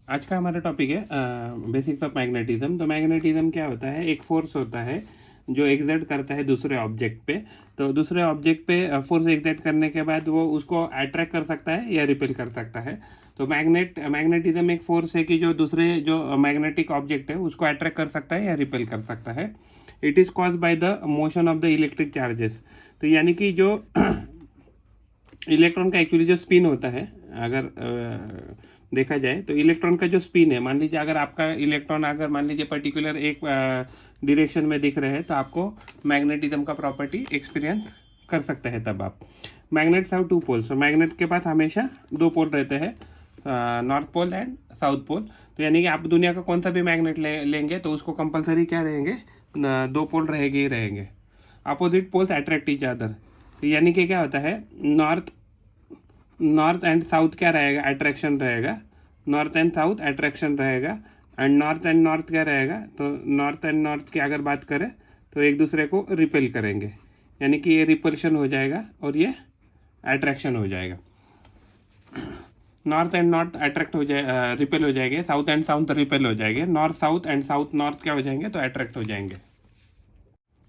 आज का हमारा टॉपिक है बेसिक्स ऑफ मैग्नेटिज्म। तो मैग्नेटिज्म क्या होता है? एक फोर्स होता है जो एग्जर्ट करता है दूसरे ऑब्जेक्ट पे। तो दूसरे ऑब्जेक्ट पे फोर्स एग्जर्ट करने के बाद वो उसको अट्रैक्ट कर सकता है या रिपेल कर सकता है। तो मैग्नेटिज्म एक फोर्स है कि जो दूसरे जो मैग्नेटिक ऑब्जेक्ट है उसको अट्रैक्ट कर सकता है या रिपेल कर सकता है। It is cause by the motion of the electric charges. तो यानी कि जो इलेक्ट्रॉन का एक्चुअली जो स्पिन होता है, अगर देखा जाए तो इलेक्ट्रॉन का जो स्पिन है, मान लीजिए अगर आपका इलेक्ट्रॉन अगर मान लीजिए पर्टिकुलर एक डायरेक्शन में दिख रहे हैं तो आपको मैग्नेटिज्म का प्रॉपर्टी एक्सपीरियंस कर सकते हैं। तब आप मैग्नेट्स हैव टू पोल्स। तो मैग्नेट के पास हमेशा दो पोल रहते हैं, north pole and south pole. तो यानी कि आप दुनिया का कौन सा भी मैग्नेट लेंगे तो उसको कंपलसरी क्या रहेंगे, दो पोल रहेंगे ही रहेंगे। Opposite poles attract each other. तो यानी कि क्या होता है, नॉर्थ एंड साउथ क्या रहेगा, अट्रैक्शन रहेगा। नॉर्थ एंड साउथ अट्रैक्शन रहेगा। एंड नॉर्थ क्या रहेगा, तो नॉर्थ एंड नॉर्थ की अगर बात करें तो एक दूसरे को रिपेल करेंगे, यानी कि ये रिपल्शन हो जाएगा और ये अट्रैक्शन हो जाएगा। नॉर्थ एंड नॉर्थ अट्रैक्ट हो जाए, रिपेल हो जाएंगे। साउथ एंड साउथ रिपेल हो जाएंगे। North south and south north क्या हो जाएंगे, तो अट्रैक्ट हो जाएंगे।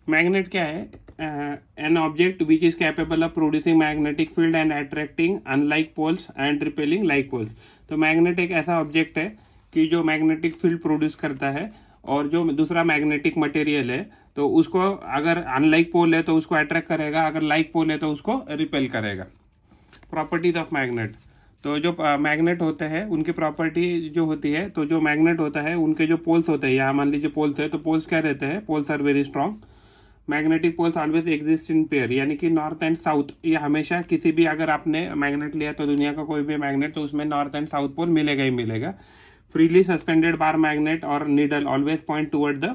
मैग्नेट क्या है? An object which is capable of producing magnetic field and attracting unlike poles and repelling like poles. तो मैग्नेट एक ऐसा ऑब्जेक्ट है कि जो मैग्नेटिक फील्ड प्रोड्यूस करता है और जो दूसरा मैग्नेटिक मटेरियल है तो उसको अगर अनलाइक पोल है तो उसको अट्रैक्ट करेगा, अगर लाइक पोल है तो उसको रिपेल करेगा। Properties of magnet. तो जो मैग्नेट होते हैं उनकी प्रॉपर्टी जो होती है, तो जो मैग्नेट होता है उनके जो पोल्स होते हैं, यहाँ मान लीजिए पोल्स है तो पोल्स क्या रहते हैं, poles are very strong. Magnetic poles always exist in pair, यानी कि नॉर्थ एंड साउथ, ये हमेशा किसी भी अगर आपने मैग्नेट लिया तो दुनिया का कोई भी मैग्नेट तो उसमें नॉर्थ एंड साउथ पोल मिलेगा ही मिलेगा। फ्रीली सस्पेंडेड बार मैग्नेट और needle always point toward the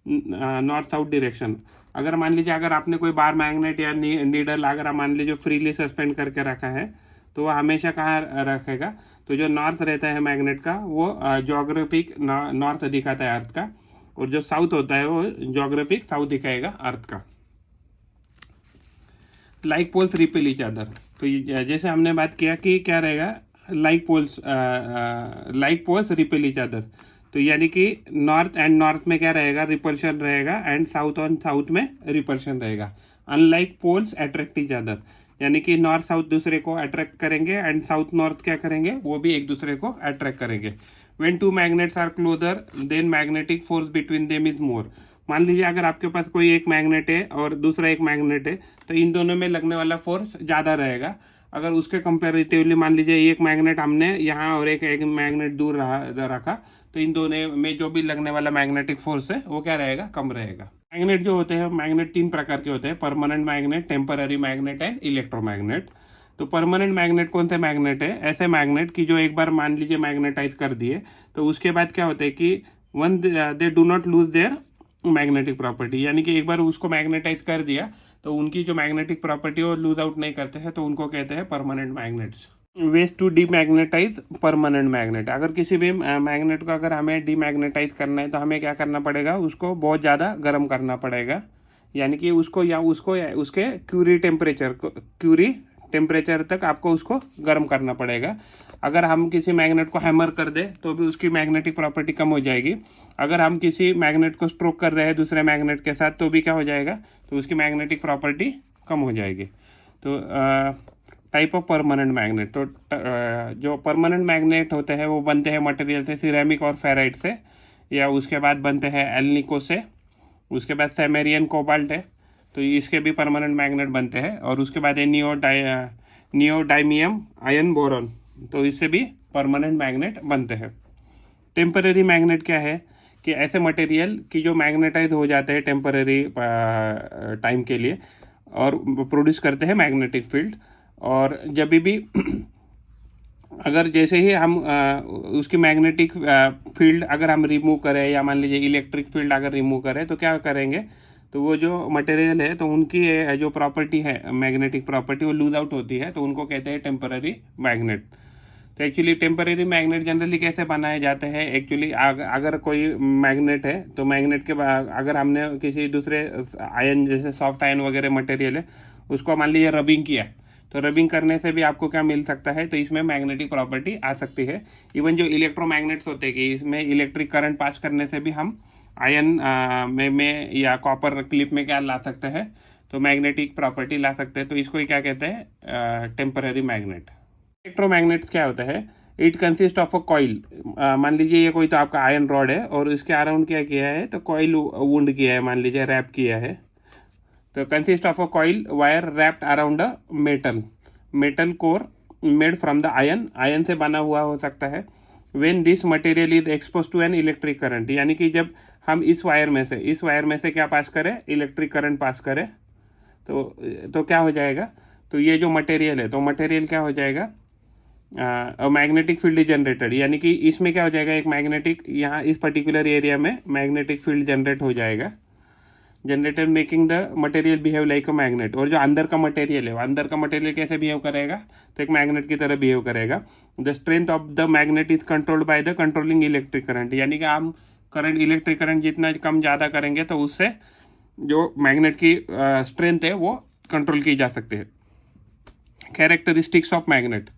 north south direction. अगर मान लीजिए अगर आपने कोई बार मैग्नेट या नीडल अगर मान लीजिए फ्रीली सस्पेंड करके रखा है तो वह हमेशा कहाँ रखेगा, तो जो नॉर्थ रहता है मैग्नेट का वो जोग्राफिक नॉर्थ दिखाता है अर्थ का, और जो साउथ होता है वो जोग्राफिक साउथ दिखाएगा अर्थ का। Like poles repel each other. तो जैसे हमने बात किया कि क्या रहेगा, like poles repel each other. तो यानी कि नॉर्थ एंड नॉर्थ में क्या रहेगा, रिपल्शन रहेगा, एंड साउथ और साउथ में रिपल्शन रहेगा। Unlike poles attract each other, यानी कि नॉर्थ साउथ दूसरे को अट्रैक्ट करेंगे एंड साउथ नॉर्थ क्या करेंगे, वो भी एक दूसरे को अट्रैक्ट करेंगे। When two magnets are closer, then magnetic force between them is more. मान लीजिए अगर आपके पास कोई एक मैग्नेट है और दूसरा एक मैग्नेट है तो इन दोनों में लगने वाला फोर्स ज़्यादा रहेगा। अगर उसके कंपेरेटिवली मान लीजिए एक मैग्नेट हमने यहाँ और एक मैग्नेट दूर रखा तो इन दोनों में जो भी लगने वाला मैग्नेटिक फोर्स है वो क्या रहेगा, कम रहेगा। मैग्नेट जो होते हैं, मैग्नेट तीन प्रकार के होते हैं, permanent magnet, temporary magnet and electromagnet. तो परमानेंट मैग्नेट कौन से मैग्नेट है, ऐसे मैग्नेट कि जो एक बार मान लीजिए मैग्नेटाइज कर दिए तो उसके बाद क्या होता है कि one they do not lose their magnetic property, यानी कि एक बार उसको मैग्नेटाइज कर दिया तो उनकी जो मैग्नेटिक प्रॉपर्टी वो लूज आउट नहीं करते हैं, तो उनको कहते हैं permanent magnets. Ways to demagnetise permanent magnet. अगर किसी भी मैग्नेट को अगर हमें डीमैग्नेटाइज करना है तो हमें क्या करना पड़ेगा, उसको बहुत ज़्यादा गर्म करना पड़ेगा, यानी कि उसको या उसके क्यूरी टेम्परेचर तक आपको उसको गर्म करना पड़ेगा। अगर हम किसी मैग्नेट को हैमर कर दे तो भी उसकी मैग्नेटिक प्रॉपर्टी कम हो जाएगी। अगर हम किसी मैग्नेट को स्ट्रोक कर रहे हैं दूसरे मैग्नेट के साथ तो भी क्या हो जाएगा, तो उसकी मैग्नेटिक प्रॉपर्टी कम हो जाएगी। तो टाइप ऑफ परमानेंट मैग्नेट। तो जो परमानेंट मैग्नेट होते हैं वो बनते हैं मटेरियल से, सिरेमिक और फेराइट से, या उसके बाद बनते हैं एल्निको से, उसके बाद सेमेरियन कोबाल्ट है तो इसके भी परमानेंट मैग्नेट बनते हैं, और उसके बाद है नियोडाइमियम आयन बोरॉन, तो इससे भी परमानेंट मैग्नेट बनते हैं। टेम्पररी मैग्नेट क्या है कि ऐसे मटेरियल कि जो मैग्नेटाइज हो जाते हैं टेम्पररी टाइम के लिए और प्रोड्यूस करते हैं मैग्नेटिक फील्ड, और जब भी अगर जैसे ही हम उसकी मैग्नेटिक फील्ड अगर हम रिमूव करें या मान लीजिए इलेक्ट्रिक फील्ड अगर रिमूव करें तो क्या करेंगे, तो वो जो मटेरियल है तो उनकी जो प्रॉपर्टी है मैग्नेटिक प्रॉपर्टी वो लूज आउट होती है, तो उनको कहते हैं टेम्पररी मैग्नेट। तो एक्चुअली टेम्पररी मैग्नेट जनरली कैसे बनाए जाते हैं, एक्चुअली अगर कोई मैग्नेट है तो मैग्नेट के अगर हमने किसी दूसरे आयन जैसे सॉफ्ट आयन वगैरह मटेरियल है उसको मान लीजिए रबिंग किया तो रबिंग करने से भी आपको क्या मिल सकता है, तो इसमें मैग्नेटिक प्रॉपर्टी आ सकती है। इवन जो इलेक्ट्रोमैग्नेट्स होते हैं कि इसमें इलेक्ट्रिक करंट पास करने से भी हम आयन में या कॉपर क्लिप में क्या ला सकते हैं, तो मैग्नेटिक प्रॉपर्टी ला सकते हैं। तो इसको क्या कहते हैं, टेम्पररी मैग्नेट। इलेक्ट्रोमैग्नेट्स क्या होता है, it consist of a coil. मान लीजिए ये कोई तो आपका आयरन रॉड है और उसके अराउंड क्या किया है, तो कॉइल वुंड किया है, मान लीजिए रैप किया है। तो consist of a coil wire wrapped around a metal core made from the iron से बना हुआ हो सकता है। When this material is expose to an electric current, यानी कि जब हम इस वायर में से क्या पास करें, इलेक्ट्रिक करंट पास करें, तो क्या हो जाएगा, तो ये जो मटेरियल है, तो मटेरियल क्या हो जाएगा, मैग्नेटिक फील्ड जनरेटेड, यानी कि इसमें क्या हो जाएगा, एक मैग्नेटिक, यहाँ इस पर्टिकुलर एरिया में मैग्नेटिक फील्ड जनरेट हो जाएगा, generated making the material behave like a magnet. और जो अंदर का मटेरियल है, वो अंदर का मटेरियल कैसे बिहेव करेगा, तो एक मैग्नेट की तरह बिहेव करेगा। The strength of the magnet is controlled by the controlling electric current, यानी कि हम करंट, इलेक्ट्रिक करंट जितना कम ज़्यादा करेंगे तो उससे जो मैग्नेट की स्ट्रेंथ है वो कंट्रोल की जा सकती है। कैरेक्टरिस्टिक्स ऑफ मैग्नेट,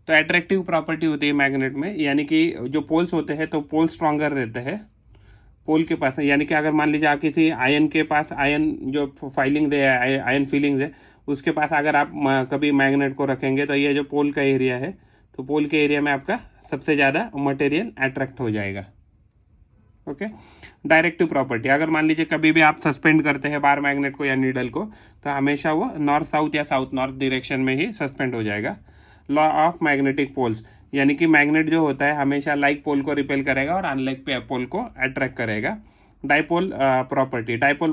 तो अट्रैक्टिव प्रॉपर्टी होती है मैग्नेट में, यानी कि जो पोल्स होते हैं तो पोल स्ट्रॉन्गर रहते हैं पोल के पास, यानी कि अगर मान लीजिए आप किसी आयन के पास, आयन जो फाइलिंग है, आयन फीलिंग्स है, उसके पास अगर आप कभी मैग्नेट को रखेंगे तो ये जो पोल का एरिया है, तो पोल के एरिया में आपका सबसे ज़्यादा मटेरियल अट्रैक्ट हो जाएगा। ओके। डायरेक्टिव प्रॉपर्टी, अगर मान लीजिए कभी भी आप सस्पेंड करते हैं बार मैग्नेट को या नीडल को, तो हमेशा वो नॉर्थ साउथ या साउथ नॉर्थ डायरेक्शन में ही सस्पेंड हो जाएगा। लॉ ऑफ मैग्नेटिक पोल्स, यानी कि मैग्नेट जो होता है हमेशा लाइक पोल को रिपेल करेगा और अनलाइक पोल को अट्रैक्ट करेगा। डाइपोल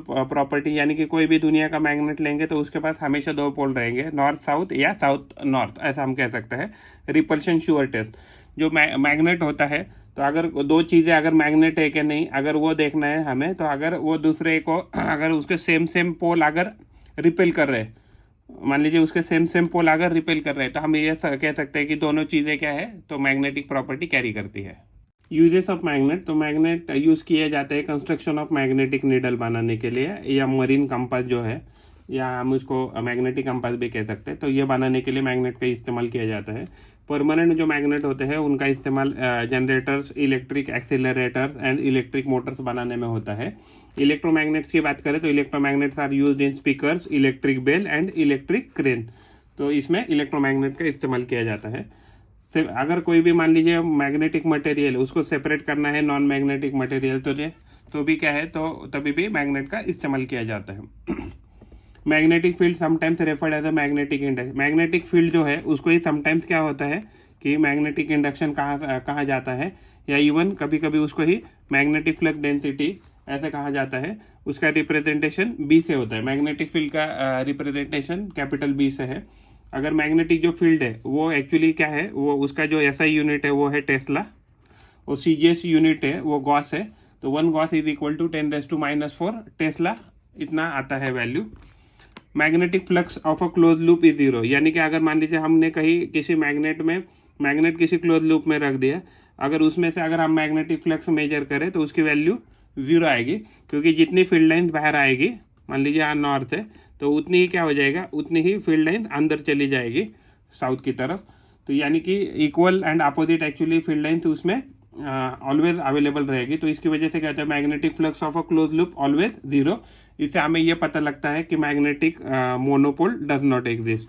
प्रॉपर्टी, यानी कि कोई भी दुनिया का मैग्नेट लेंगे तो उसके पास हमेशा दो पोल रहेंगे, नॉर्थ साउथ या साउथ नॉर्थ, ऐसा हम कह सकते हैं। रिपल्शन श्योर टेस्ट, जो मैग्नेट होता है, तो अगर दो चीज़ें, अगर मैग्नेट है कि नहीं, अगर वो देखना है हमें, तो अगर वो दूसरे को, अगर उसके सेम पोल अगर रिपेल कर रहे हैं, मान लीजिए उसके सेम पोल अगर रिपेल कर रहे हैं, तो हम ये कह सकते हैं कि दोनों चीज़ें क्या है, तो मैग्नेटिक प्रॉपर्टी कैरी करती है। यूजेस ऑफ मैग्नेट, तो मैग्नेट यूज़ किए जाते हैं कंस्ट्रक्शन ऑफ मैग्नेटिक नीडल बनाने के लिए, या मरीन कंपास जो है, या हम उसको मैग्नेटिक कंपास भी कह सकते हैं, तो ये बनाने के लिए मैग्नेट का इस्तेमाल किया जाता है। परमानेंट जो मैग्नेट होते हैं उनका इस्तेमाल generators, electric accelerators and electric motors बनाने में होता है। इलेक्ट्रोमैग्नेट्स की बात करें तो electromagnets are used in speakers, electric bell and electric crane, तो इसमें इलेक्ट्रोमैग्नेट का इस्तेमाल किया जाता है। अगर कोई भी मान लीजिए मैग्नेटिक मटेरियल, उसको सेपरेट करना है नॉन मैग्नेटिक मटेरियल, तो भी क्या है, तो तभी भी मैग्नेट का इस्तेमाल किया जाता है। Magnetic field sometimes referred as a magnetic induction, magnetic field जो है उसको ही समटाइम्स क्या होता है कि मैग्नेटिक इंडक्शन कहा जाता है, या इवन कभी कभी उसको ही मैग्नेटिक फ्लक्स डेंसिटी ऐसे कहा जाता है। उसका रिप्रेजेंटेशन बी से होता है, मैग्नेटिक फील्ड का रिप्रेजेंटेशन कैपिटल बी से है। अगर मैग्नेटिक जो फील्ड है वो एक्चुअली क्या है, वो उसका जो एसआई यूनिट है वो है टेस्ला, और सीजीएस यूनिट है वो गॉस है, तो 1 gauss is equal to 10⁻⁻⁴ tesla, इतना आता है value. Magnetic flux of a close loop is 0, यानी कि अगर मान लीजिए हमने कहीं किसी मैग्नेट किसी क्लोज लूप में रख दिया, अगर उसमें से अगर हम मैग्नेटिक फ्लक्स मेजर करें तो उसकी वैल्यू 0 आएगी, क्योंकि जितनी फील्ड लाइन्स बाहर आएगी, मान लीजिए यहाँ नॉर्थ है, तो उतनी ही क्या हो जाएगा, उतनी ही फील्ड लाइन्स अंदर चली जाएगी साउथ की तरफ। तो यानी कि equal and opposite actually field lines उसमें ऑलवेज अवेलेबल रहेगी, तो इसकी वजह से क्या होता है, magnetic flux of a close loop always 0। इससे हमें यह पता लगता है कि magnetic monopole does not exist,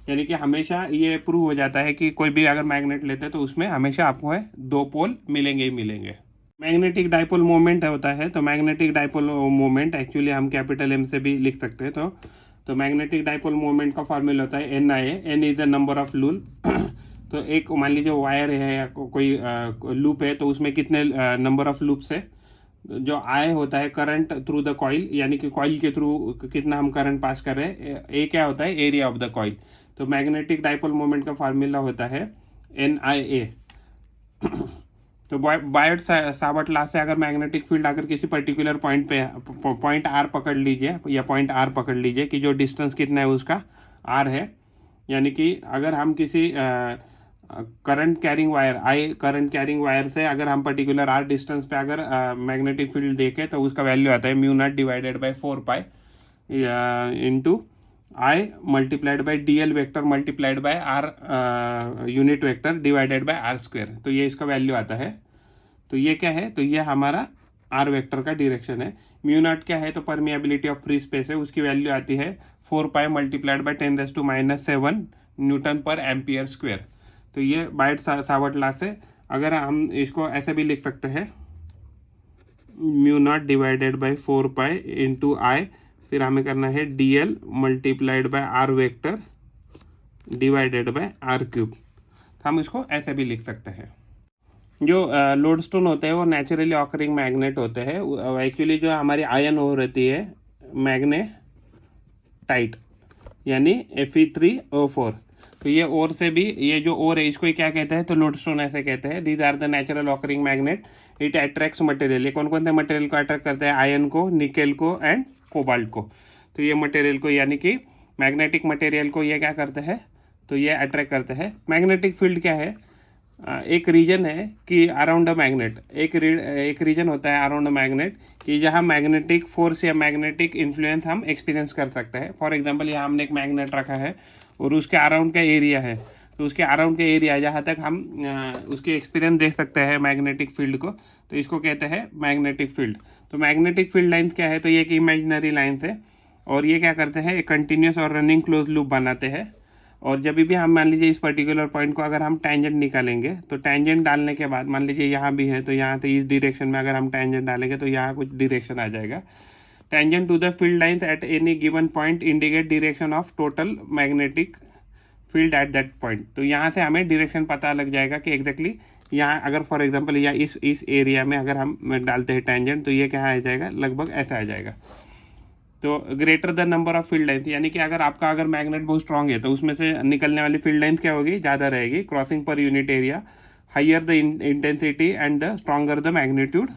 यानी कि हमेशा ये प्रूव हो जाता है कि कोई भी अगर मैग्नेट लेते हैं तो उसमें हमेशा आपको है 2 पोल मिलेंगे ही मिलेंगे। मैग्नेटिक डाइपोल मोमेंट होता है, तो मैग्नेटिक डाइपोल मोमेंट एक्चुअली हम कैपिटल M से भी लिख सकते हैं। तो मैग्नेटिक डाइपोल मोमेंट का फॉर्मूला होता है NIA, N is the number of loop. तो एक मान लीजिए वायर है या कोई लूप है, तो उसमें कितने नंबर ऑफ लूप्स है, जो I होता है करंट थ्रू द कॉइल, यानी कि कॉइल के थ्रू कितना हम करंट पास कर रहे हैं, ए क्या होता है, एरिया ऑफ द कॉइल। तो मैग्नेटिक डाइपोल मोमेंट का फार्मूला होता है NIA। तो बायोट सावर्ट लॉ से अगर मैग्नेटिक फील्ड अगर किसी पर्टिकुलर पॉइंट पे, पॉइंट R पकड़ लीजिए, या पॉइंट R पकड़ लीजिए कि जो डिस्टेंस कितना है उसका R है, यानी कि अगर हम किसी करंट कैरिंग वायर से अगर हम पर्टिकुलर R डिस्टेंस पे अगर मैग्नेटिक फील्ड देखें, तो उसका वैल्यू आता है μ0 / 4 pi into I multiplied by DL vector multiplied by R unit vector divided by R square. तो ये इसका वैल्यू आता है। तो ये क्या है, तो ये हमारा R वेक्टर का डायरेक्शन है। म्यू नॉट क्या है, तो परमिएबिलिटी ऑफ फ्री स्पेस है, उसकी वैल्यू आती है 4 पाई मल्टीप्लाइड बाय 10⁻⁷ न्यूटन पर एम्पियर स्क्वायर। तो ये बाइट सावर्ट लॉ से अगर हम इसको ऐसे भी लिख सकते हैं, mu not divided by 4 pi into I, फिर हमें करना है DL multiplied by R vector divided by R cube. हम इसको ऐसे भी लिख सकते हैं। जो लोडस्टोन होते हैं वो नेचुरली ऑकरिंग मैग्नेट होते हैं। एक्चुअली जो हमारी आयन हो रहती है मैग्नेटाइट, यानी Fe3O4। तो ये ओर से भी, ये जो ओर है इसको क्या कहते हैं, तो लोडस्टोन ऐसे कहते हैं। These are the natural occurring magnet, it attracts material. ये कौन कौन से मटेरियल को अट्रैक्ट करते हैं, आयन को, निकेल को एंड कोबाल्ट को। तो ये मटेरियल को, यानी कि मैग्नेटिक मटेरियल को ये क्या करते हैं, तो ये अट्रैक्ट करते हैं। मैग्नेटिक फील्ड क्या है, एक रीजन है कि अराउंड अ मैग्नेट, एक रीजन होता है अराउंड अ मैग्नेट कि जहाँ मैग्नेटिक फोर्स या मैग्नेटिक इन्फ्लुएंस हम एक्सपीरियंस कर सकते हैं। फॉर एग्जांपल यहाँ हमने एक मैग्नेट रखा है और उसके अराउंड का एरिया है, तो उसके अराउंड के एरिया जहाँ तक हम उसके एक्सपीरियंस देख सकते हैं मैग्नेटिक फील्ड को, तो इसको कहते हैं मैग्नेटिक फील्ड। तो मैग्नेटिक फील्ड लाइन्स क्या है, तो ये एक इमेजिनरी लाइन्स है और ये क्या करते हैं, एक कंटिन्यूस और रनिंग क्लोज लूप बनाते हैं। और जब भी हम मान लीजिए इस पर्टिकुलर पॉइंट को अगर हम टेंजेंट निकालेंगे, तो टेंजेंट डालने के बाद मान लीजिए यहाँ भी है, तो यहाँ से इस डायरेक्शन में अगर हम टेंजेंट डालेंगे तो यहाँ कुछ डायरेक्शन आ जाएगा। Tangent to the field lines at any given point indicate direction of total magnetic field at that point. तो यहाँ से हमें डायरेक्शन पता लग जाएगा कि एग्जैक्टली यहाँ अगर फॉर एग्जांपल या इस एरिया में अगर हम डालते हैं टेंजेंट, तो ये क्या आ जाएगा, लगभग ऐसा आ जाएगा। तो greater the number of field lines, यानी कि अगर मैग्नेट बहुत स्ट्रांग है तो उसमें से निकलने वाली फील्ड लाइन्स क्या होगी, ज़्यादा रहेगी। Crossing per unit area, higher the intensity and the stronger the magnitude.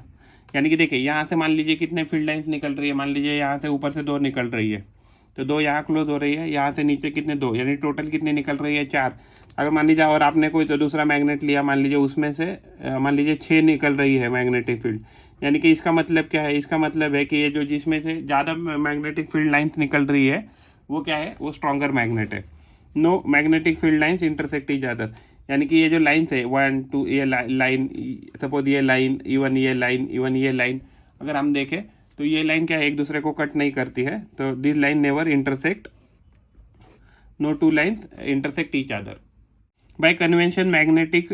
यानी कि देखिए यहाँ से मान लीजिए कितने फील्ड लाइन्स निकल रही है, मान लीजिए यहाँ से ऊपर से 2 निकल रही है, तो 2 यहाँ क्लोज हो रही है, यहाँ से नीचे कितने 2, यानी टोटल कितनी निकल रही है 4। अगर मान लीजिए और आपने कोई तो दूसरा मैग्नेट लिया, मान लीजिए उसमें से मान लीजिए 6 निकल रही है मैग्नेटिक फील्ड, यानी कि इसका मतलब क्या है, इसका मतलब है कि ये जो जिसमें से ज़्यादा मैग्नेटिक फील्ड लाइन्स निकल रही है वो क्या है, वो स्ट्रॉन्गर मैग्नेट है। No magnetic field lines intersect each other, यानी कि ये जो लाइन्स है 1 2, ये लाइन, सपोज ये लाइन, इवन ये लाइन, इवन ये लाइन, अगर हम देखें तो ये लाइन क्या है, एक दूसरे को कट नहीं करती है। तो this line never intersect, no two lines intersect each other. By convention magnetic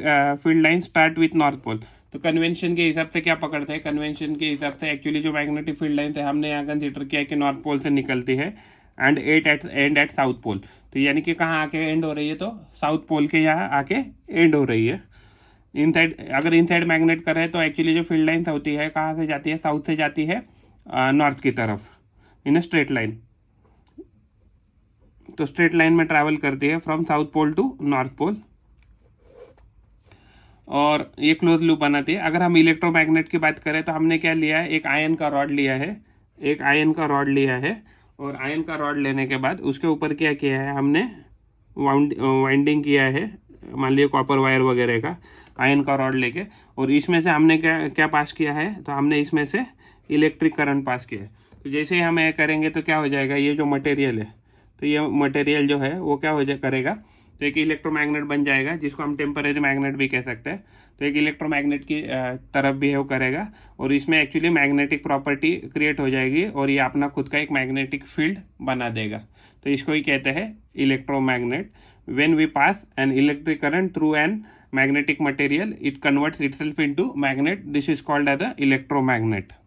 field line start with north pole. तो कन्वेंशन के हिसाब से क्या पकड़ते हैं, कन्वेंशन के हिसाब से एक्चुअली जो मैग्नेटिक फील्ड लाइन है हमने यहाँ कंसिडर किया कि नॉर्थ पोल से निकलती है and end at south pole. तो यानी कि कहाँ आके एंड हो रही है, तो साउथ पोल के यहाँ आके एंड हो रही है। इनसाइड, अगर इनसाइड मैग्नेट का है तो एक्चुअली जो फील्ड लाइन्स होती है कहाँ से जाती है, साउथ से जाती है नॉर्थ की तरफ इन अ स्ट्रेट लाइन। तो स्ट्रेट लाइन में ट्रैवल करती है from south pole to north pole और ये क्लोज लूप बनाती है। अगर हम इलेक्ट्रोमैग्नेट की बात करें तो हमने क्या लिया है, एक आयन का रॉड लिया है, एक आयन का रॉड लिया है और आयन का रॉड लेने के बाद उसके ऊपर क्या किया है, हमने वाइंडिंग किया है, मान लीजिए कॉपर वायर वगैरह का, आयन का रॉड लेके, और इसमें से हमने क्या पास किया है, तो हमने इसमें से इलेक्ट्रिक करंट पास किया है। तो जैसे ही हम ये करेंगे तो क्या हो जाएगा, ये जो मटेरियल है, तो ये मटेरियल जो है वो क्या करेगा, तो एक इलेक्ट्रोमैग्नेट बन जाएगा, जिसको हम टेम्परेरी मैग्नेट भी कह सकते हैं। तो एक इलेक्ट्रोमैग्नेट की तरफ बिहेव करेगा और इसमें एक्चुअली मैग्नेटिक प्रॉपर्टी क्रिएट हो जाएगी और ये अपना खुद का एक मैग्नेटिक फील्ड बना देगा। तो इसको ही कहते हैं electromagnet. When we pass an electric current through an magnetic material, it converts itself into magnet. This is called as the electromagnet.